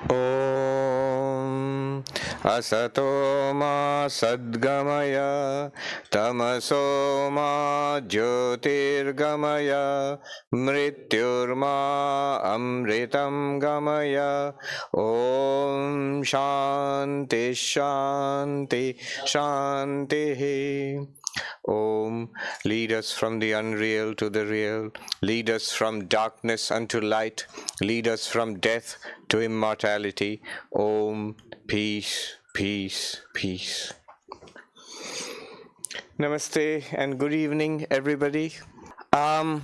Om Asato Ma Sadgamaya Tamaso Ma Jyotirgamaya Mrityurma Amritam Gamaya. Om Shanti Shanti Shanti. Om, lead us from the unreal to the real, lead us from darkness unto light, lead us from death to immortality. Om, peace, peace, peace. Namaste and good evening, everybody. The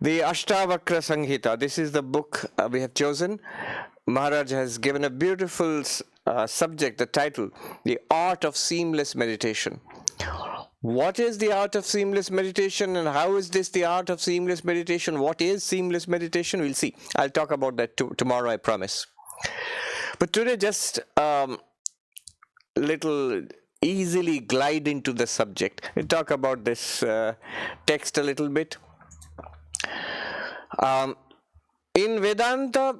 Ashtāvakra Samhita, this is the book we have chosen. Maharaj has given a beautiful subject, the title, The Art of Seamless Meditation. What is the art of seamless meditation, and how is this the art of seamless meditation? What is seamless meditation? We'll see. I'll talk about that tomorrow, I promise. But today, just little easily glide into the subject. We'll talk about this text a little bit. In Vedanta,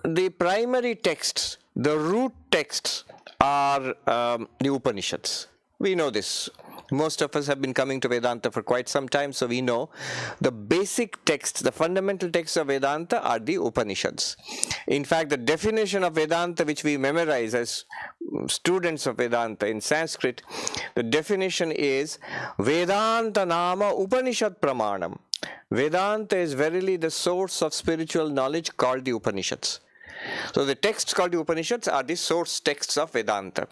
the primary texts, the root texts, are the Upanishads. We know this. Most of us have been coming to Vedanta for quite some time, so we know the basic texts, the fundamental texts of Vedanta are the Upanishads. In fact, the definition of Vedanta, which we memorize as students of Vedanta in Sanskrit, the definition is Vedanta Nama Upanishad Pramanam. Vedanta is verily the source of spiritual knowledge called the Upanishads. So the texts called the Upanishads are the source texts of Vedanta.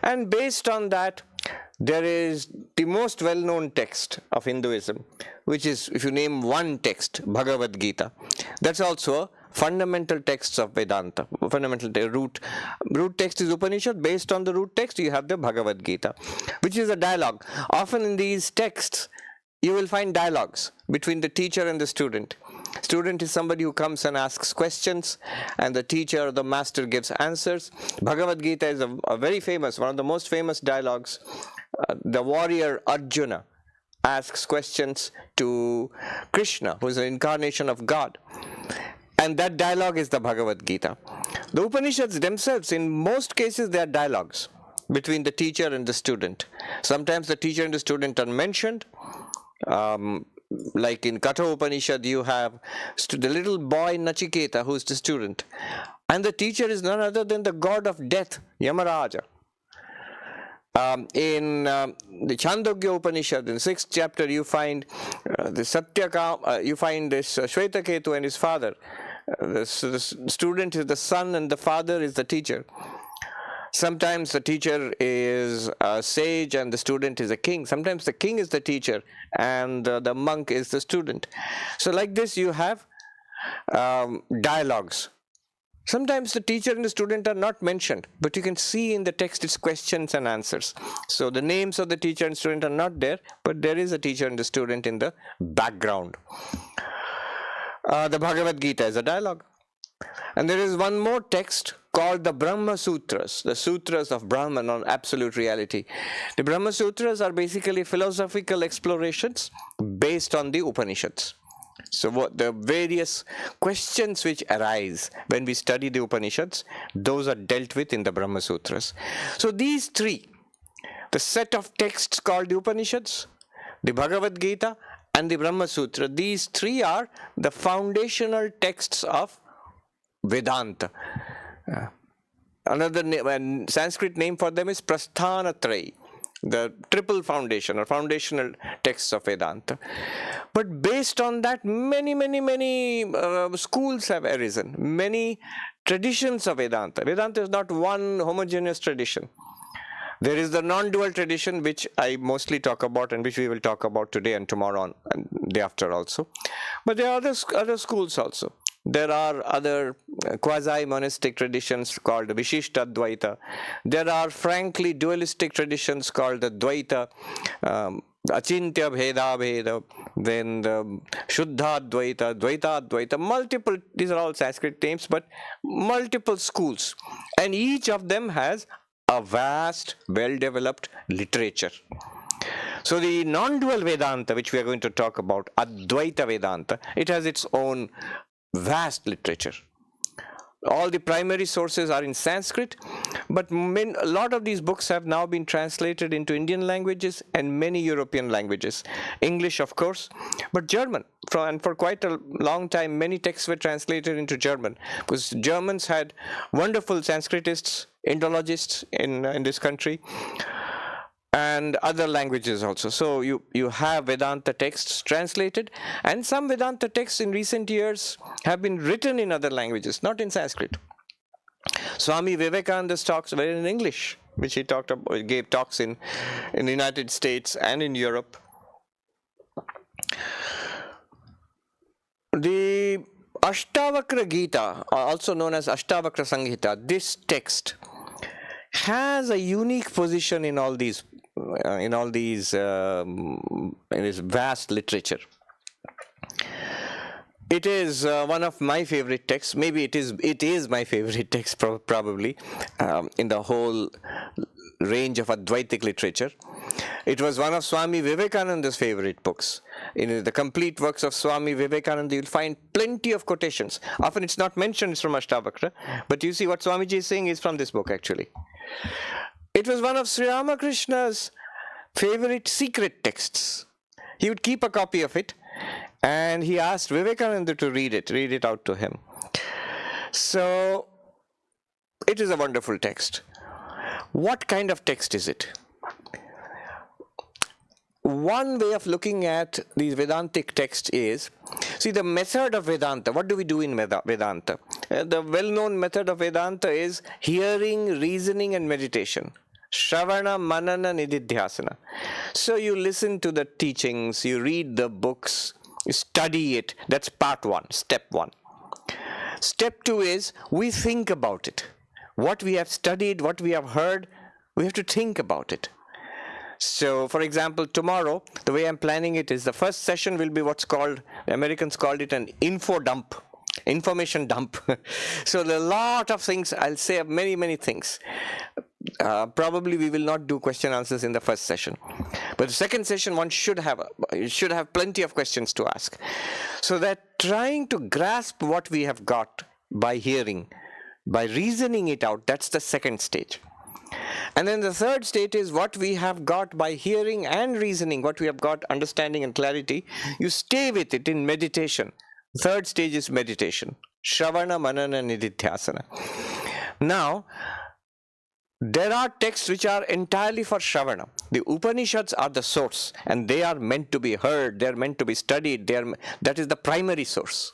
And based on that, there is the most well-known text of Hinduism, which is, if you name one text, Bhagavad Geetā. That's also a fundamental text of Vedanta. Fundamental root text is Upanishad. Based on the root text, you have the Bhagavad Geetā, which is a dialogue. Often in these texts, you will find dialogues between the teacher and the student. Student is somebody who comes and asks questions, and the teacher or the master gives answers. Bhagavad Geetā is a very famous, one of the most famous dialogues. The warrior Arjuna asks questions to Krishna, who is an incarnation of God. And that dialogue is the Bhagavad Geetā. The Upanishads themselves, in most cases, they are dialogues between the teacher and the student. Sometimes the teacher and the student are mentioned. Like in Katha Upanishad, you have the little boy Nachiketa, who is the student. And the teacher is none other than the god of death, Yamaraja. In the Chandogya Upanishad, in the 6th chapter, you find you find this Shvetaketu and his father. The student is the son and the father is the teacher. Sometimes the teacher is a sage and the student is a king. Sometimes the king is the teacher and the monk is the student. So like this you have dialogues. Sometimes the teacher and the student are not mentioned, but you can see in the text it's questions and answers. So the names of the teacher and student are not there, but there is a teacher and the student in the background. The Bhagavad Geetā is a dialogue. And there is one more text called the Brahma Sutras, the Sutras of Brahman on absolute reality. The Brahma Sutras are basically philosophical explorations based on the Upanishads. So what the various questions which arise when we study the Upanishads, those are dealt with in the Brahma Sutras. So these three, the set of texts called the Upanishads, the Bhagavad Geetā, and the Brahma Sutra, these three are the foundational texts of Vedanta. Another Sanskrit name for them is Prasthanatrayi, the triple foundation or foundational texts of Vedanta. But based on that, many schools have arisen, many traditions of Vedanta. Vedanta is not one homogeneous tradition. There is the non-dual tradition, which I mostly talk about and which we will talk about today and tomorrow on and day after also. But there are other schools also. There are other quasi-monastic traditions called Vishishta Dvaita. There are frankly dualistic traditions called the Dvaita, Achintya Bheda Bheda, then the Shuddha Dvaita, Dvaita Dvaita, multiple, these are all Sanskrit names, but multiple schools. And each of them has a vast, well-developed literature. So the non-dual Vedanta, which we are going to talk about, Advaita Vedanta, it has its own vast literature. All the primary sources are in Sanskrit, but a lot of these books have now been translated into Indian languages and many European languages. English, of course, but German. And for quite a long time, many texts were translated into German, because Germans had wonderful Sanskritists, Indologists in this country, and other languages also. So you have Vedanta texts translated, and some Vedanta texts in recent years have been written in other languages, not in Sanskrit. Swami Vivekananda's talks were in English, which he gave talks in the United States and in Europe. The Ashtāvakra Geetā, also known as Ashtāvakra Samhita, this text has a unique position in this vast literature. It is one of my favorite texts. Maybe it is my favorite text, probably, in the whole range of Advaitic literature. It was one of Swami Vivekananda's favorite books. In the complete works of Swami Vivekananda, you'll find plenty of quotations. Often it's not mentioned it's from Ashtāvakra, but you see what Swamiji is saying is from this book, actually. It was one of Sri Ramakrishna's favorite secret texts. He would keep a copy of it, and he asked Vivekananda to read it out to him. So, it is a wonderful text. What kind of text is it? One way of looking at these Vedantic texts is, see, the method of Vedanta. What do we do in Vedanta? The well-known method of Vedanta is hearing, reasoning, and meditation. Shravana, Manana, Nididhyasana. So you listen to the teachings, you read the books, you study it. That's part one, step one. Step two is we think about it. What we have studied, what we have heard, we have to think about it. So, for example, tomorrow, the way I'm planning it is the first session will be what's called, the Americans called it an info dump, information dump. So, there are a lot of things, I'll say many, many things. Probably we will not do question answers in the first session. But the second session, one should have plenty of questions to ask. So that trying to grasp what we have got by hearing, by reasoning it out, that's the second stage. And then the third stage is what we have got by hearing and reasoning, what we have got, understanding and clarity. You stay with it in meditation. Third stage is meditation. Shravana, Manana, Nididhyasana. Now, there are texts which are entirely for Shravana. The Upanishads are the source, and they are meant to be heard, they are meant to be studied, that is the primary source.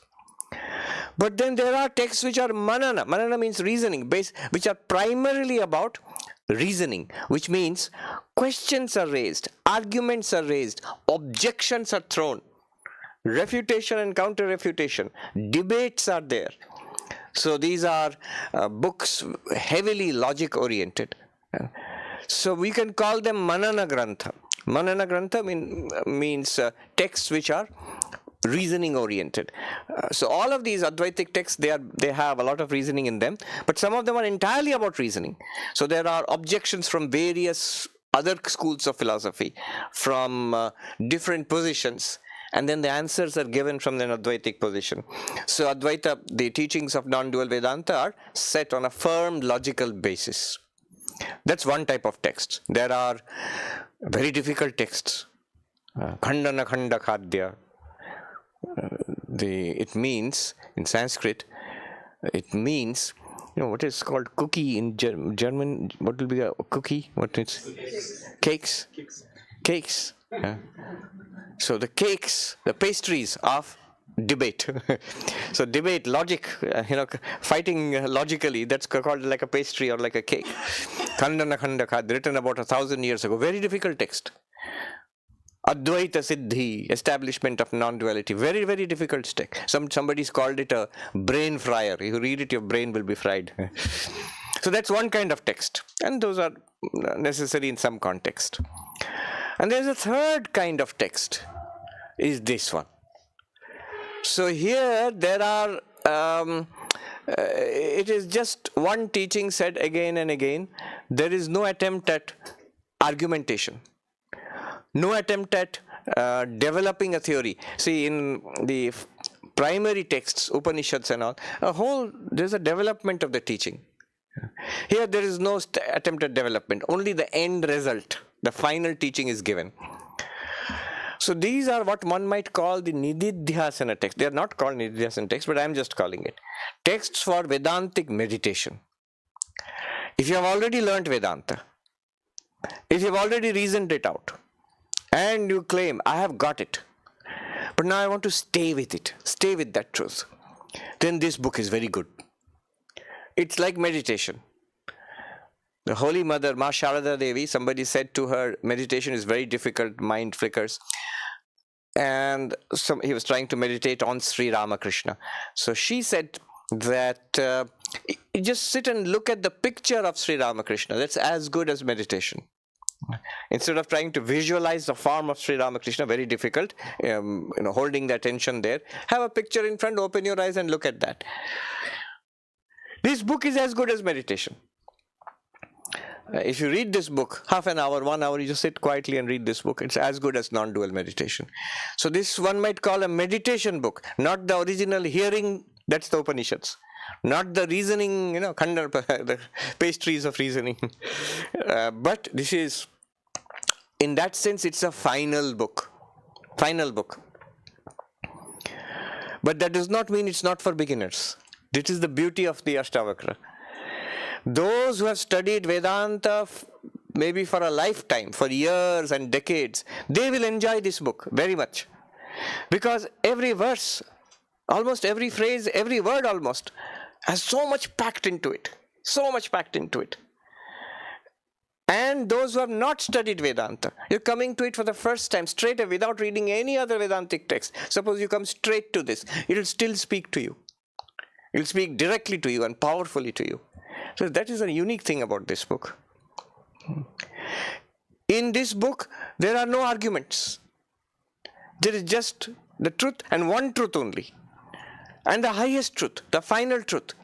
But then there are texts which are Manana. Manana means reasoning, which are primarily about reasoning, which means questions are raised, arguments are raised, objections are thrown, refutation and counter-refutation, debates are there. So these are books heavily logic-oriented. So we can call them Manana Grantha. Manana Grantha means texts which are reasoning-oriented. So all of these Advaitic texts, they have a lot of reasoning in them, but some of them are entirely about reasoning. So there are objections from various other schools of philosophy, from different positions, and then the answers are given from an Advaitic position. So Advaita, the teachings of non-dual Vedanta are set on a firm logical basis. That's one type of text. There are very difficult texts. Khandana Khanda Khadya. It means, in Sanskrit, it means, what is called cookie in German? What will be a cookie? What is cakes? Cakes. So the cakes, the pastries of debate. So debate, logic, fighting logically, that's called like a pastry or like a cake. Khandana Khanda Khad, written about 1,000 years ago. Very difficult text. Advaita Siddhi, establishment of non-duality. Very, very difficult text. Somebody's called it a brain fryer. You read it, your brain will be fried. So that's one kind of text. And those are necessary in some context. And there's a third kind of text, is this one. So here there are, it is just one teaching said again and again. There is no attempt at argumentation. No attempt at developing a theory. See, in the primary texts, Upanishads and all, there's a development of the teaching. Here there is no attempt at development, only the end result, the final teaching is given. So these are what one might call the Nididhyasana texts. They are not called Nididhyasana texts, but I am just calling it texts for Vedantic meditation. If you have already learnt Vedanta, if you have already reasoned it out, and you claim, I have got it, but now I want to stay with it, stay with that truth, then this book is very good. It's like meditation. The Holy Mother, Ma Sharada Devi, somebody said to her, meditation is very difficult, mind flickers. And he was trying to meditate on Sri Ramakrishna. So she said that you just sit and look at the picture of Sri Ramakrishna. That's as good as meditation. Instead of trying to visualize the form of Sri Ramakrishna, very difficult, holding the attention there, have a picture in front, open your eyes and look at that. This book is as good as meditation. If you read this book, half an hour, 1 hour, you just sit quietly and read this book. It's as good as non-dual meditation. So this one might call a meditation book, not the original hearing, that's the Upanishads. Not the reasoning, the pastries of reasoning. But this is, in that sense, it's a final book. Final book. But that does not mean it's not for beginners. This is the beauty of the Ashtāvakra. Those who have studied Vedanta maybe for a lifetime, for years and decades, they will enjoy this book very much. Because every verse, almost every phrase, every word almost, has so much packed into it. So much packed into it. And those who have not studied Vedanta, you're coming to it for the first time, straight away, without reading any other Vedantic text. Suppose you come straight to this, it will still speak to you. It will speak directly to you and powerfully to you. So that is a unique thing about this book. In this book, there are no arguments. There is just the truth and one truth only. And the highest truth, the final truth,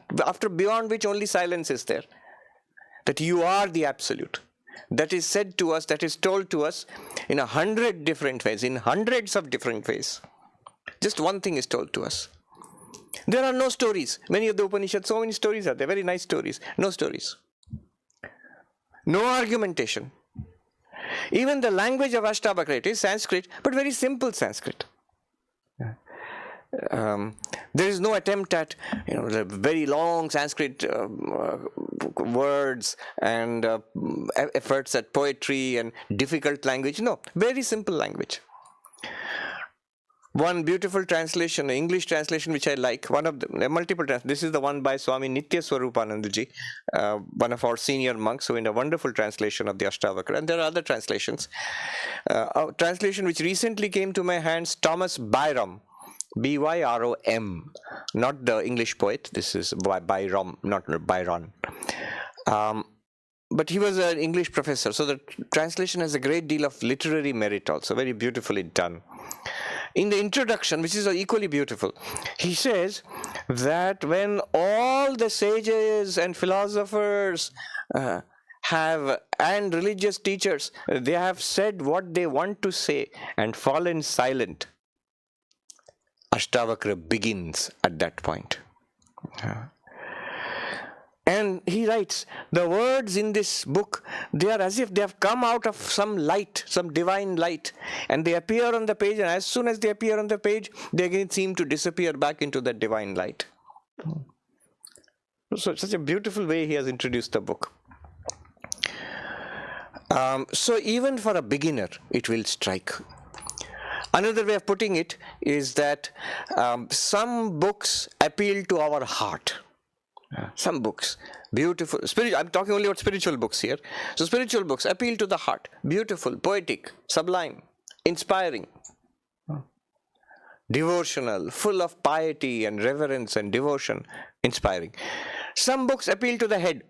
beyond which only silence is there. That you are the absolute. That is said to us, that is told to us in 100 different ways, in hundreds of different ways. Just one thing is told to us. There are no stories. Many of the Upanishads, so many stories are there, very nice stories. No stories. No argumentation. Even the language of Ashtāvakra, it is Sanskrit, but very simple Sanskrit. There is no attempt at the very long Sanskrit words and efforts at poetry and difficult language. No, very simple language. One beautiful translation, English translation which I like, one of the multiple translations. This is the one by Swami Sarvapriyānanda ji, one of our senior monks, who in a wonderful translation of the Ashtāvakra. And there are other translations. A translation which recently came to my hands, Thomas Byrom, B-Y-R-O-M, not the English poet. This is Byrom, not Byron. But he was an English professor, so the translation has a great deal of literary merit also, very beautifully done. In the introduction, which is equally beautiful, he says that when all the sages and philosophers and religious teachers, they have said what they want to say and fallen silent, Ashtāvakra begins at that point. And he writes, the words in this book, they are as if they have come out of some light, some divine light, and they appear on the page, and as soon as they appear on the page, they again seem to disappear back into that divine light. So such a beautiful way he has introduced the book. So even for a beginner, it will strike. Another way of putting it is that some books appeal to our heart. Some books, beautiful, spiritual. I'm talking only about spiritual books here. So spiritual books appeal to the heart, beautiful, poetic, sublime, inspiring, devotional, full of piety and reverence and devotion, inspiring. Some books appeal to the head,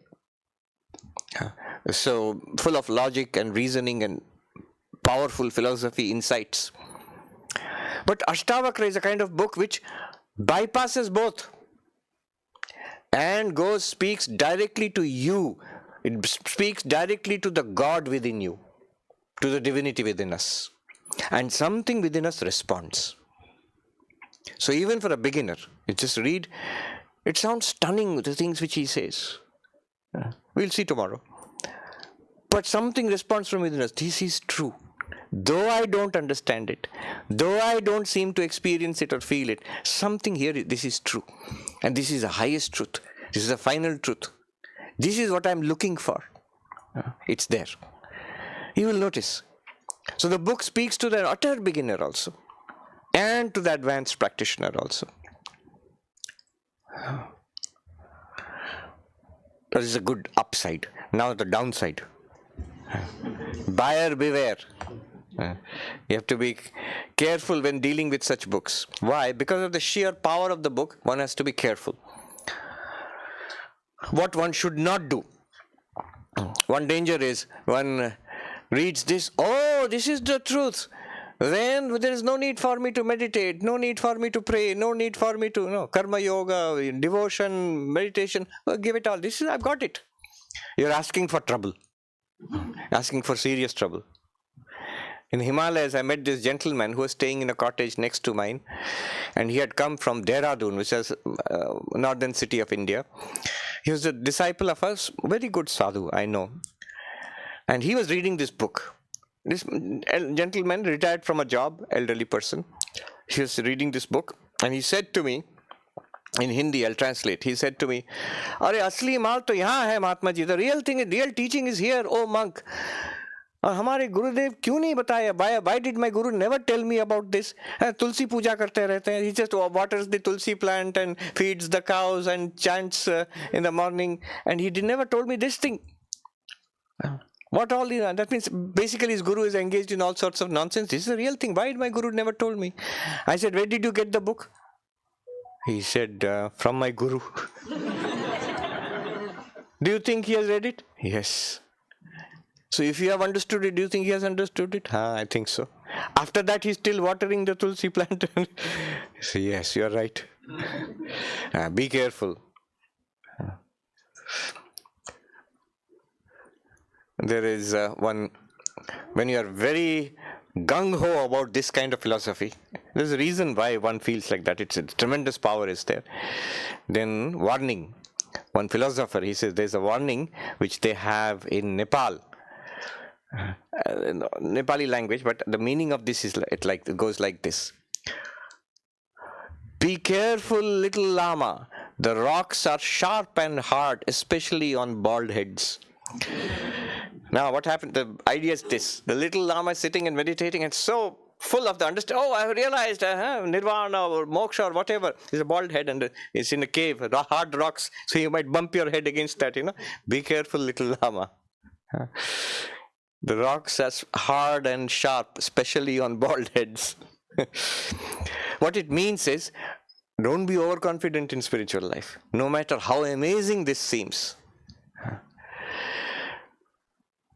so full of logic and reasoning and powerful philosophy insights. But Ashtāvakra is a kind of book which bypasses both and speaks directly to you. It speaks directly to the God within you, to the divinity within us. And something within us responds. So even for a beginner, you just read, it sounds stunning, the things which he says. We'll see tomorrow. But something responds from within us, this is true. Though I don't understand it, though I don't seem to experience it or feel it, something here, this is true. And this is the highest truth. This is the final truth. This is what I'm looking for. It's there. You will notice. So the book speaks to the utter beginner also, and to the advanced practitioner also. That is a good upside. Now the downside. Buyer beware. You have to be careful when dealing with such books. Why? Because of the sheer power of the book, one has to be careful. What one should not do. One danger is one reads this, oh, this is the truth. Then there is no need for me to meditate, no need for me to pray, no need for me to, karma yoga, devotion, meditation, give it all. This is, I've got it. You're asking for trouble, asking for serious trouble. In Himalayas, I met this gentleman who was staying in a cottage next to mine, and he had come from Dehradun, which is northern city of India. He was a disciple of a very good sadhu, I know. And he was reading this book. This gentleman retired from a job, elderly person. He was reading this book, and he said to me, in Hindi, I'll translate. He said to me, "Are asli maal to yahan hai, Mahatma ji. The real thing, real teaching is here, oh monk. और हमारे गुरुदेव क्यों नहीं बताया? Why did my guru never tell me about this? तुलसी पूजा करते रहते हैं. He just waters the tulsi plant and feeds the cows and chants in the morning, and he never told me this thing." What all that means? Basically, his guru is engaged in all sorts of nonsense. This is the real thing. Why my guru never told me? I said, "Where did you get the book?" He said, "From my guru." Do you think he has read it? Yes. So if you have understood it, do you think he has understood it? I think so. After that, he's still watering the tulsi plant. So yes, you are right. Be careful. There is one, when you are very gung-ho about this kind of philosophy, there's a reason why one feels like that. It's a tremendous power is there. Then warning. One philosopher, he says there's a warning which they have in Nepal. Nepali language, but the meaning of this is it goes like this. Be careful, little lama. The rocks are sharp and hard, especially on bald heads. Now, what happened? The idea is this. The little lama is sitting and meditating and so full of the understanding. Oh, I have realized nirvana or moksha or whatever. There's a bald head and it's in a cave, hard rocks. So you might bump your head against that, Be careful, little lama. The rocks are hard and sharp, especially on bald heads. What it means is, don't be overconfident in spiritual life, no matter how amazing this seems.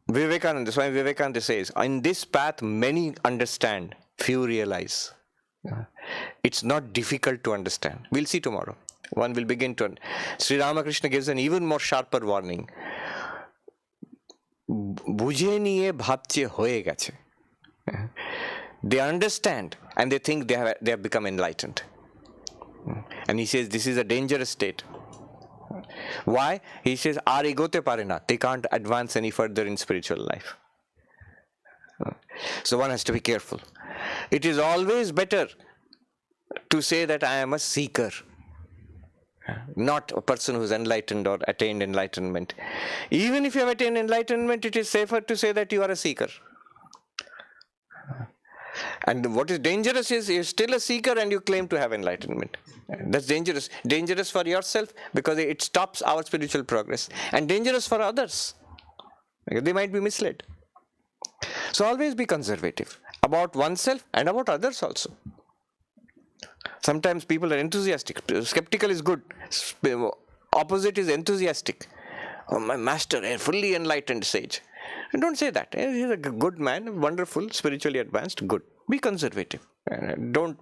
Swami Vivekananda says, in this path many understand, few realize. It's not difficult to understand. We'll see tomorrow. One will begin to. Sri Ramakrishna gives an even more sharper warning. বুঝে নিয়ে ভাবছে হয়ে গেছে. They understand and they think they have become enlightened. And he says this is a dangerous state. Why? He says আর এগোতে পারে না. They can't advance any further in spiritual life. So one has to be careful. It is always better to say that I am a seeker, not a person who's enlightened or attained enlightenment. Even if you have attained enlightenment, it is safer to say that you are a seeker. And what is dangerous is you're still a seeker and you claim to have enlightenment. That's dangerous. Dangerous for yourself because it stops our spiritual progress. And dangerous for others. They might be misled. So always be conservative about oneself and about others also. Sometimes people are enthusiastic. Skeptical is good. Opposite is enthusiastic. Oh, my master, a fully enlightened sage. And don't say that. He's a good man, wonderful, spiritually advanced, good. Be conservative. Don't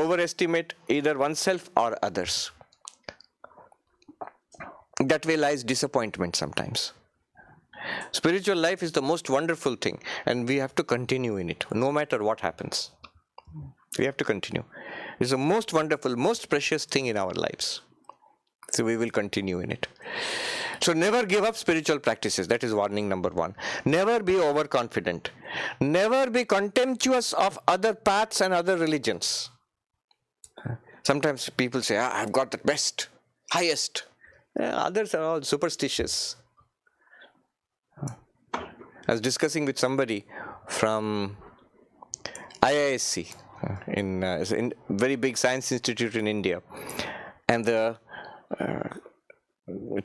overestimate either oneself or others. That way lies disappointment sometimes. Spiritual life is the most wonderful thing, and we have to continue in it, no matter what happens. We have to continue. It's the most wonderful, most precious thing in our lives. So we will continue in it. So never give up spiritual practices. That is warning number 1. Never be overconfident. Never be contemptuous of other paths and other religions. Sometimes people say, I've got the best, highest. Others are all superstitious. I was discussing with somebody from IISc, in very big science institute in India, and it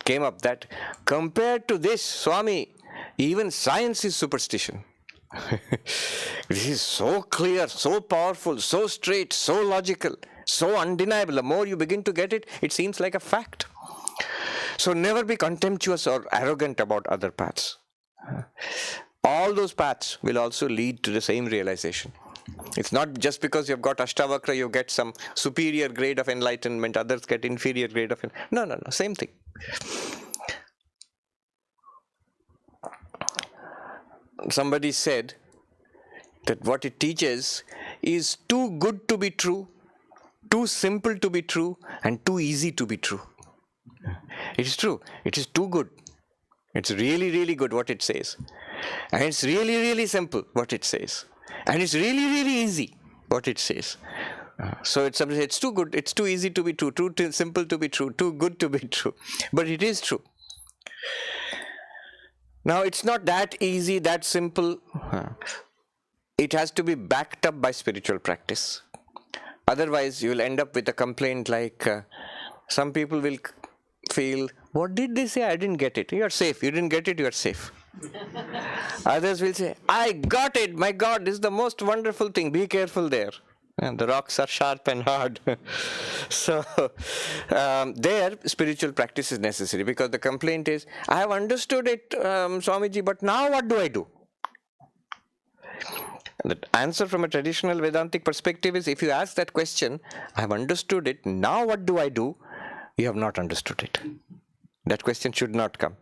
came up that compared to this, Swami, even science is superstition. This is so clear, so powerful, so straight, so logical, so undeniable. The more you begin to get it, it seems like a fact. So never be contemptuous or arrogant about other paths. All those paths will also lead to the same realization. It's not just because you've got Ashtāvakra, you get some superior grade of enlightenment, others get inferior grade of enlightenment. No, same thing. Somebody said that what it teaches is too good to be true, too simple to be true, and too easy to be true. It is true. It is too good. It's really, really good what it says. And it's really, really simple what it says. And it's really, really easy what it says. So it's too good, it's too easy to be true, too simple to be true, too good to be true. But it is true. Now, it's not that easy, that simple. It has to be backed up by spiritual practice. Otherwise, you will end up with a complaint like some people will feel, what did they say? I didn't get it. You are safe. You didn't get it, you are safe. Others will say, I got it. My God, this is the most wonderful thing. Be careful there. And the rocks are sharp and hard. So, there, spiritual practice is necessary, because the complaint is, I have understood it, Swamiji, but now what do I do? And the answer from a traditional Vedantic perspective is, if you ask that question, I have understood it, now what do I do? You have not understood it. That question should not come.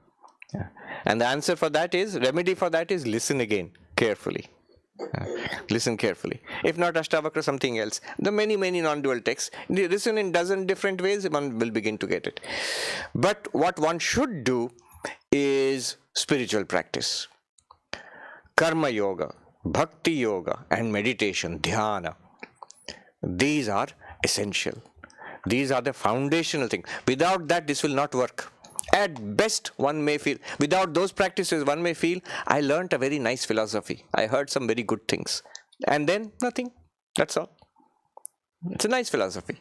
Yeah. And the answer for that is, remedy for that is, listen again, carefully. Listen carefully. If not Ashtāvakra, something else. The many non-dual texts, listen in dozen different ways, one will begin to get it. But what one should do is spiritual practice. Karma yoga, bhakti yoga, and meditation, dhyana. These are essential. These are the foundational things. Without that, this will not work. At best, one may feel, without those practices, one may feel, I learnt a very nice philosophy. I heard some very good things. And then, nothing. That's all. It's a nice philosophy.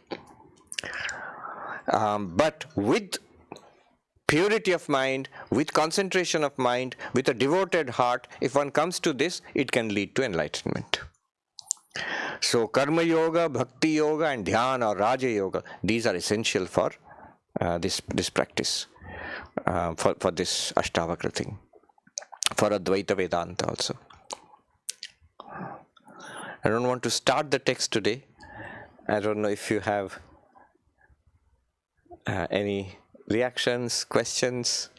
But with purity of mind, with concentration of mind, with a devoted heart, if one comes to this, it can lead to enlightenment. So, karma yoga, bhakti yoga, and dhyana or raja yoga, these are essential for this practice. For this Ashtāvakra thing, for Advaita Vedanta also. I don't want to start the text today. I don't know if you have any reactions, questions,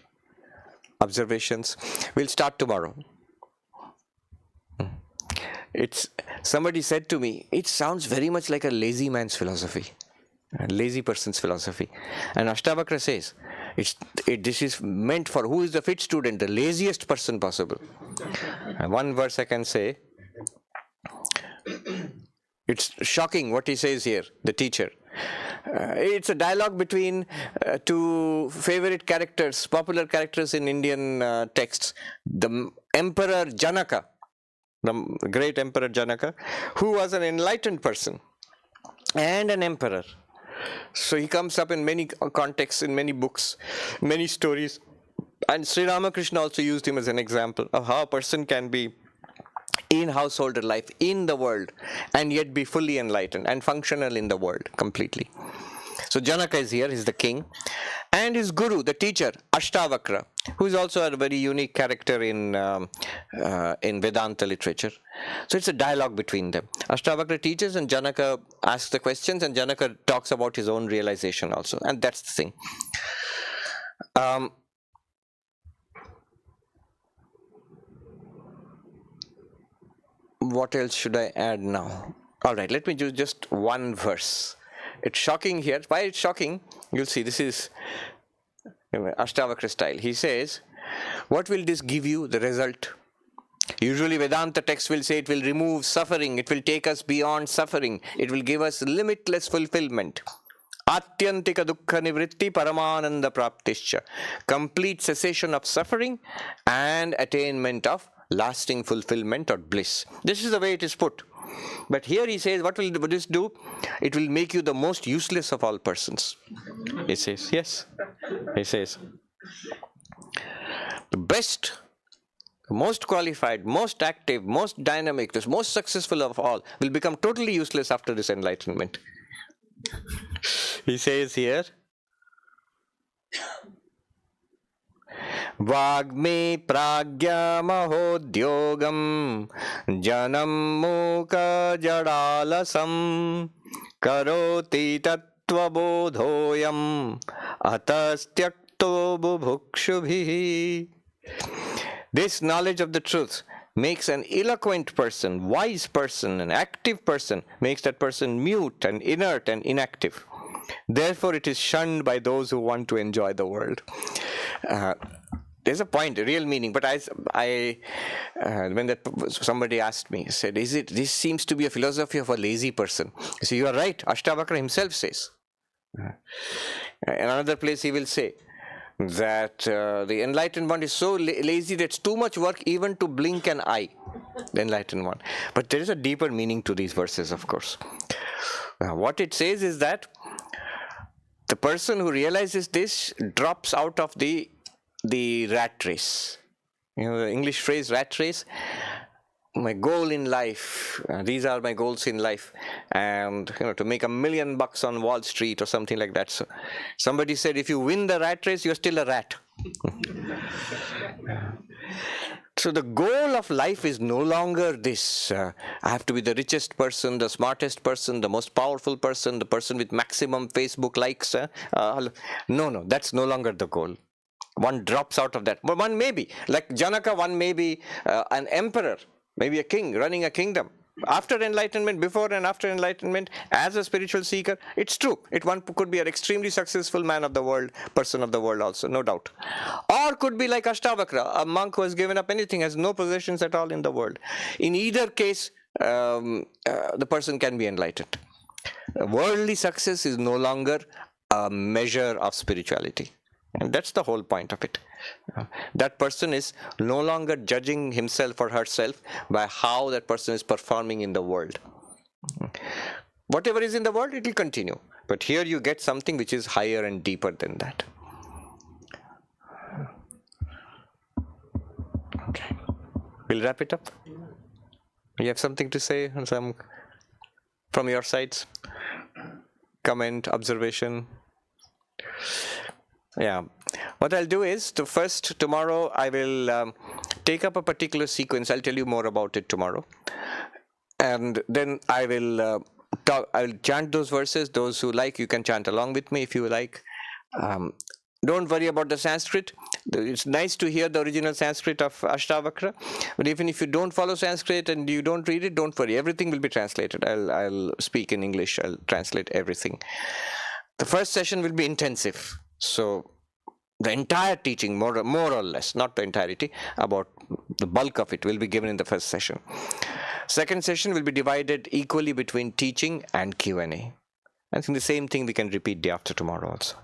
observations. We'll start tomorrow. Somebody said to me, it sounds very much like a lazy man's philosophy, a lazy person's philosophy. And Ashtāvakra says, this is meant for who is the fit student, the laziest person possible. One verse I can say, it's shocking what he says here, the teacher. It's a dialogue between two favorite characters, popular characters in Indian texts. The Emperor Janaka, the great Emperor Janaka, who was an enlightened person and an emperor. So he comes up in many contexts, in many books, many stories. And Sri Ramakrishna also used him as an example of how a person can be in householder life, in the world, and yet be fully enlightened and functional in the world completely. So Janaka is here, he's the king. And his guru, the teacher, Ashtāvakra, who is also a very unique character in Vedanta literature. So it's a dialogue between them. Ashtāvakra teaches and Janaka asks the questions, and Janaka talks about his own realization also. And that's the thing. What else should I add now? All right, let me do just one verse. It's shocking here. Why it's shocking? You'll see. This is Ashtāvakra style. He says, what will this give you, the result? Usually Vedanta text will say it will remove suffering, it will take us beyond suffering, it will give us limitless fulfillment. Atyantika dukkha nivritti paramananda praptischa. Complete cessation of suffering and attainment of lasting fulfillment or bliss. This is the way it is put. But here he says, what will this do? It will make you the most useless of all persons. He says, yes. He says, the best, most qualified, most active, most dynamic, the most successful of all will become totally useless after this enlightenment. He says here, Vagme pragya mahodyogam janam mukha jadalasam karoti tattva bodhoyam atastyakto bubhukshubhi. This knowledge of the truth makes an eloquent person, wise person, an active person, makes that person mute and inert and inactive. Therefore, it is shunned by those who want to enjoy the world. There's a point, a real meaning. But when somebody asked me, said, this seems to be a philosophy of a lazy person. I say, you are right. Ashtāvakra himself says. In another place he will say that the enlightened one is so lazy that it's too much work even to blink an eye, the enlightened one. But there is a deeper meaning to these verses, of course. What it says is that the person who realizes this drops out of the rat race. You know the English phrase rat race? My goal in life, these are my goals in life, and to make $1 million on Wall Street or something like that. So somebody said, if you win the rat race, you're still a rat. So the goal of life is no longer this, I have to be the richest person, the smartest person, the most powerful person, the person with maximum Facebook likes. No, that's no longer the goal. One drops out of that. But one may be, like Janaka, one may be an emperor, maybe a king running a kingdom. After enlightenment, before and after enlightenment, as a spiritual seeker, it's true. One could be an extremely successful man of the world, person of the world also, no doubt. Or could be like Ashtāvakra, a monk who has given up anything, has no possessions at all in the world. In either case, the person can be enlightened. Worldly success is no longer a measure of spirituality. And that's the whole point of it. That person is no longer judging himself or herself by how that person is performing in the world. Whatever is in the world, it will continue. But here you get something which is higher and deeper than that. Okay. We'll wrap it up. You have something to say from your sides? Comment, observation? Yeah. What I'll do is, tomorrow I will take up a particular sequence. I'll tell you more about it tomorrow. And then I will I'll chant those verses. Those who like, you can chant along with me if you like. Don't worry about the Sanskrit. It's nice to hear the original Sanskrit of Ashtāvakra. But even if you don't follow Sanskrit and you don't read it, don't worry. Everything will be translated. I'll speak in English. I'll translate everything. The first session will be intensive. So the entire teaching, more or less, not the entirety, about the bulk of it will be given in the first session. Second session will be divided equally between teaching and Q&A. I think the same thing we can repeat day after tomorrow also.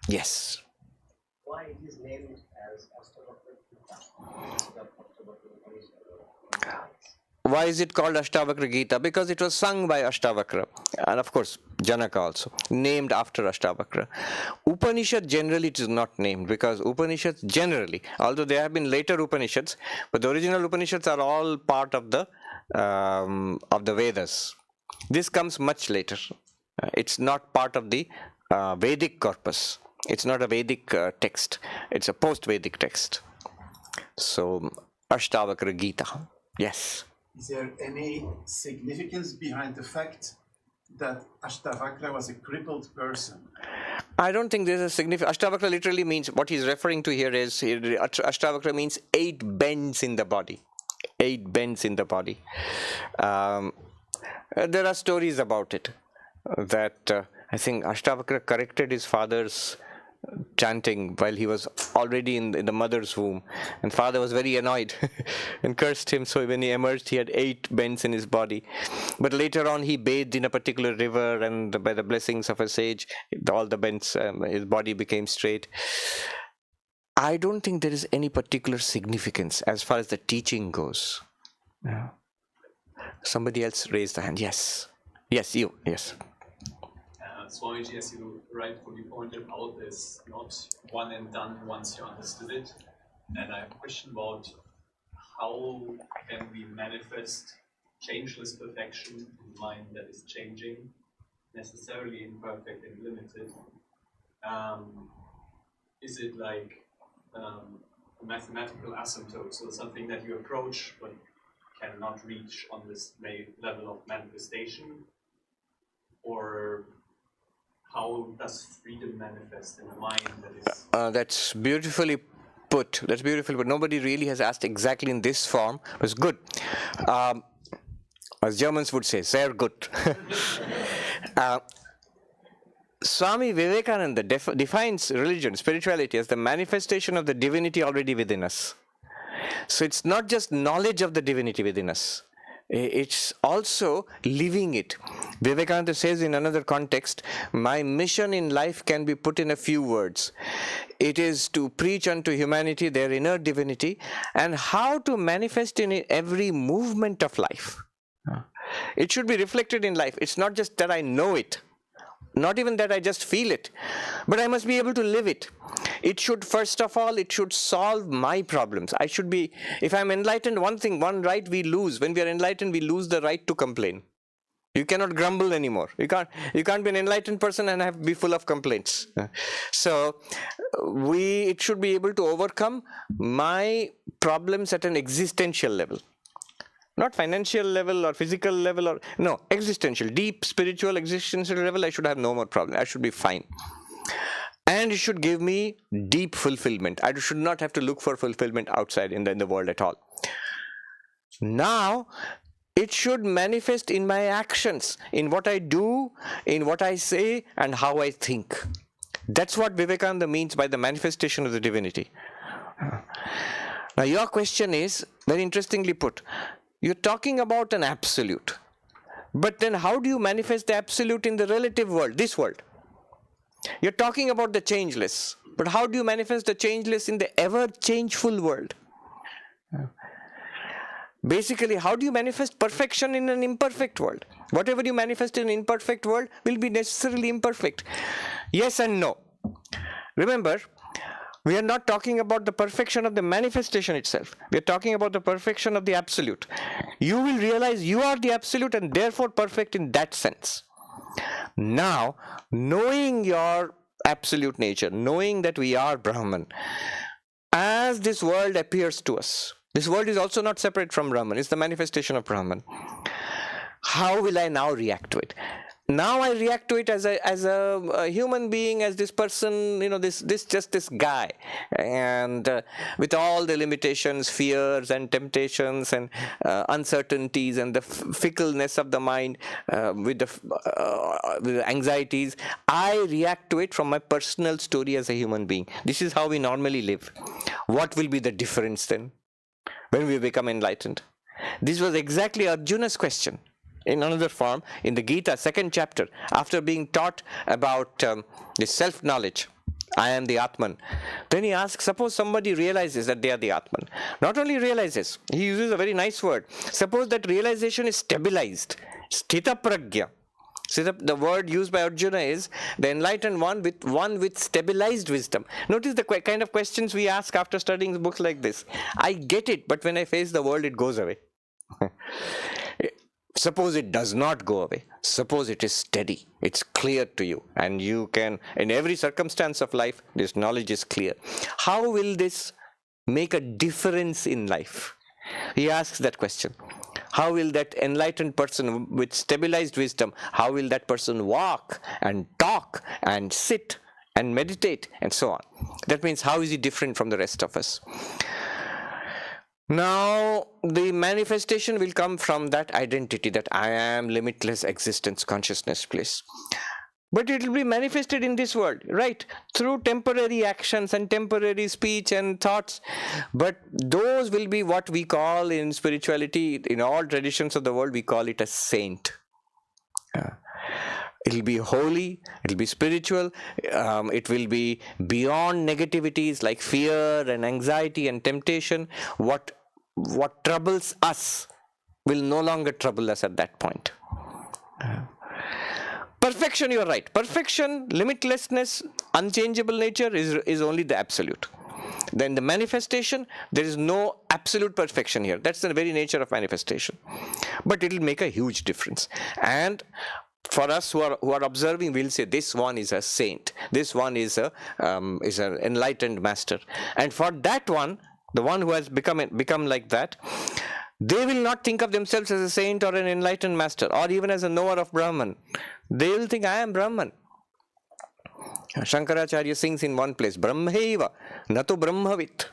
Yes. Why it is named as Ashtāvakra? Why is it called Ashtāvakra Geetā? Because it was sung by Ashtāvakra, and of course Janaka also, named after Ashtāvakra. Upanishad generally it is not named, because Upanishads generally, although there have been later Upanishads, but the original Upanishads are all part of the Vedas. This comes much later. It's not part of the Vedic corpus. It's not a Vedic text. It's a post-Vedic text. So Ashtāvakra Geetā. Yes. Is there any significance behind the fact that Ashtāvakra was a crippled person? I don't think there's a significant. Ashtāvakra literally means, what he's referring to here is, Ashtāvakra means 8 bends in the body. 8 bends in the body. There are stories about it that I think Ashtāvakra corrected his father's chanting while he was already in the mother's womb, and father was very annoyed and cursed him. So when he emerged, he had 8 bends in his body. But later on, he bathed in a particular river, and by the blessings of a sage, all the bends, his body became straight. I don't think there is any particular significance as far as the teaching goes. Yeah. Somebody else raised the hand. Yes. Yes, you. Yes. Swamiji, as you rightfully pointed out, there's not one and done once you understood it. And I have a question about how can we manifest changeless perfection in mind that is changing, necessarily imperfect and limited. Is it like a mathematical asymptote, so something that you approach but cannot reach on this level of manifestation? Or how does freedom manifest in a mind that is... That's beautifully put. That's beautiful, but nobody really has asked exactly in this form. It was good. As Germans would say, sehr gut. Swami Vivekananda defines religion, spirituality, as the manifestation of the divinity already within us. So it's not just knowledge of the divinity within us. It's also living it. Vivekananda says in another context, my mission in life can be put in a few words. It is to preach unto humanity their inner divinity and how to manifest in every movement of life. It should be reflected in life. It's not just that I know it, not even that I just feel it, but I must be able to live it. It should, first of all, it should solve my problems. I should be, if I'm enlightened, one right we lose. When we are enlightened, we lose the right to complain. You cannot grumble anymore. You can't be an enlightened person and be full of complaints. So it should be able to overcome my problems at an existential level. Not financial level or physical level, no, existential, deep spiritual existential level. I should have no more problem. I should be fine. And it should give me deep fulfillment. I should not have to look for fulfillment outside in the world at all. Now, it should manifest in my actions, in what I do, in what I say, and how I think. That's what Vivekananda means by the manifestation of the divinity. Now, your question is very interestingly put. You're talking about an absolute. But then how do you manifest the absolute in the relative world, this world? You're talking about the changeless. But how do you manifest the changeless in the ever-changeful world? Basically, how do you manifest perfection in an imperfect world? Whatever you manifest in an imperfect world will be necessarily imperfect. Yes and no. Remember, we are not talking about the perfection of the manifestation itself. We are talking about the perfection of the absolute. You will realize you are the absolute and therefore perfect in that sense. Now, knowing your absolute nature, knowing that we are Brahman, as this world appears to us, this world is also not separate from Brahman. It's the manifestation of Brahman. How will I now react to it? Now I react to it as a human being, as this person, this guy, and with all the limitations, fears and temptations and uncertainties and the fickleness of the mind, with the anxieties, I react to it from my personal story as a human being. This is how we normally live. What will be the difference then when we become enlightened? This was exactly Arjuna's question. In another form, in the Geetā, 2nd chapter, after being taught about the self-knowledge, I am the Atman, then he asks, suppose somebody realizes that they are the Atman. Not only realizes, he uses a very nice word. Suppose that realization is stabilized, sthita pragya. So the word used by Arjuna is the enlightened one with stabilized wisdom. Notice the kind of questions we ask after studying books like this. I get it, but when I face the world, it goes away. Suppose it does not go away. Suppose it is steady. It's clear to you. And you can, in every circumstance of life, this knowledge is clear. How will this make a difference in life? He asks that question. How will that enlightened person with stabilized wisdom, how will that person walk and talk and sit and meditate and so on? That means how is he different from the rest of us? Now, the manifestation will come from that identity that I am limitless existence, consciousness, bliss. But it will be manifested in this world, right? Through temporary actions and temporary speech and thoughts. But those will be what we call in spirituality, in all traditions of the world, we call it a saint. It will be holy, it will be spiritual, it will be beyond negativities like fear and anxiety and temptation. What troubles us will no longer trouble us at that point. Perfection, you are right. Perfection, limitlessness, unchangeable nature is only the absolute. Then the manifestation, there is no absolute perfection here. That's the very nature of manifestation. But it will make a huge difference. And for us who are observing, we'll say this one is a saint. This one is an enlightened master. And for that one, the one who has become like that, they will not think of themselves as a saint or an enlightened master or even as a knower of Brahman. They will think, I am Brahman. Shankaracharya sings in one place, Brahmaiva, nato Brahmavit.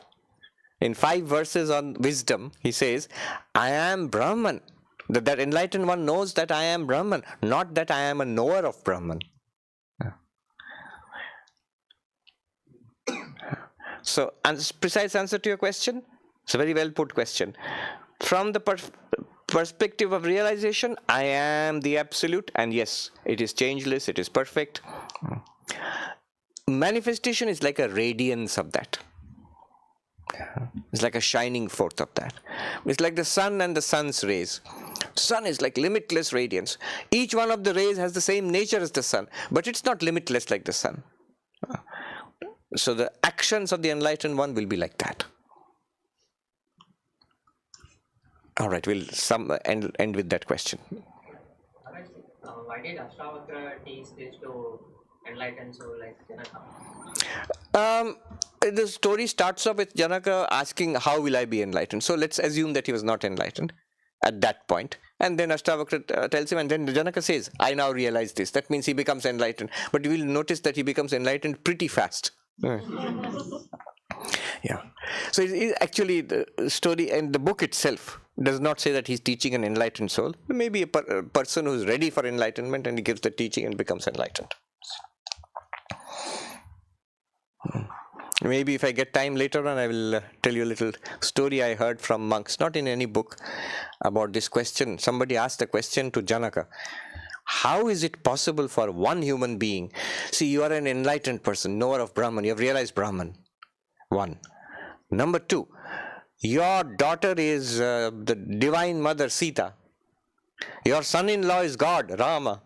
In 5 verses on wisdom, he says, I am Brahman. That enlightened one knows that I am Brahman, not that I am a knower of Brahman. So, precise answer to your question? It's a very well put question. From the perspective of realization, I am the absolute, and yes, it is changeless, it is perfect. Manifestation is like a radiance of that. It's like a shining forth of that. It's like the sun and the sun's rays. Sun is like limitless radiance. Each one of the rays has the same nature as the sun, but it's not limitless like the sun. So the actions of the enlightened one will be like that. All right, we'll end with that question. Why did Ashtāvakra teach this to enlightened soul like Janaka? The story starts off with Janaka asking, how will I be enlightened? So let's assume that he was not enlightened at that point. And then Ashtāvakra tells him, and then Janaka says, I now realize this. That means he becomes enlightened. But you will notice that he becomes enlightened pretty fast. Yeah. So it is actually the story, and the book itself does not say that he's teaching an enlightened soul. Maybe a person who's ready for enlightenment, and he gives the teaching and becomes enlightened. Maybe if I get time later on, I will tell you a little story I heard from monks, not in any book, about this question. Somebody asked a question to Janaka. How is it possible for one human being? See, you are an enlightened person, knower of Brahman. You have realized Brahman. 1. Number 2, your daughter is the divine mother Sita. Your son-in-law is God, Rama.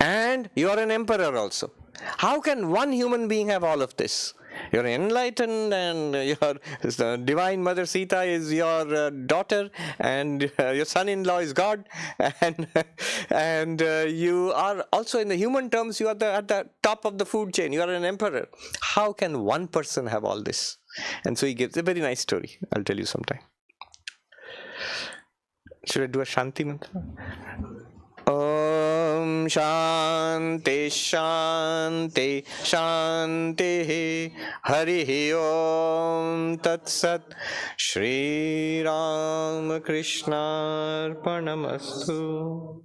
And you are an emperor also. How can one human being have all of this? You're enlightened, and your divine mother Sita is your daughter, and your son-in-law is God, and you are also, in the human terms, you are at the top of the food chain. You are an emperor. How can one person have all this? And so he gives a very nice story. I'll tell you sometime. Should I do a Shanti mantra? Om Shanti Shanti Shanti Hari Om Tat Sat Shri Ram Krishna Arpanamastu.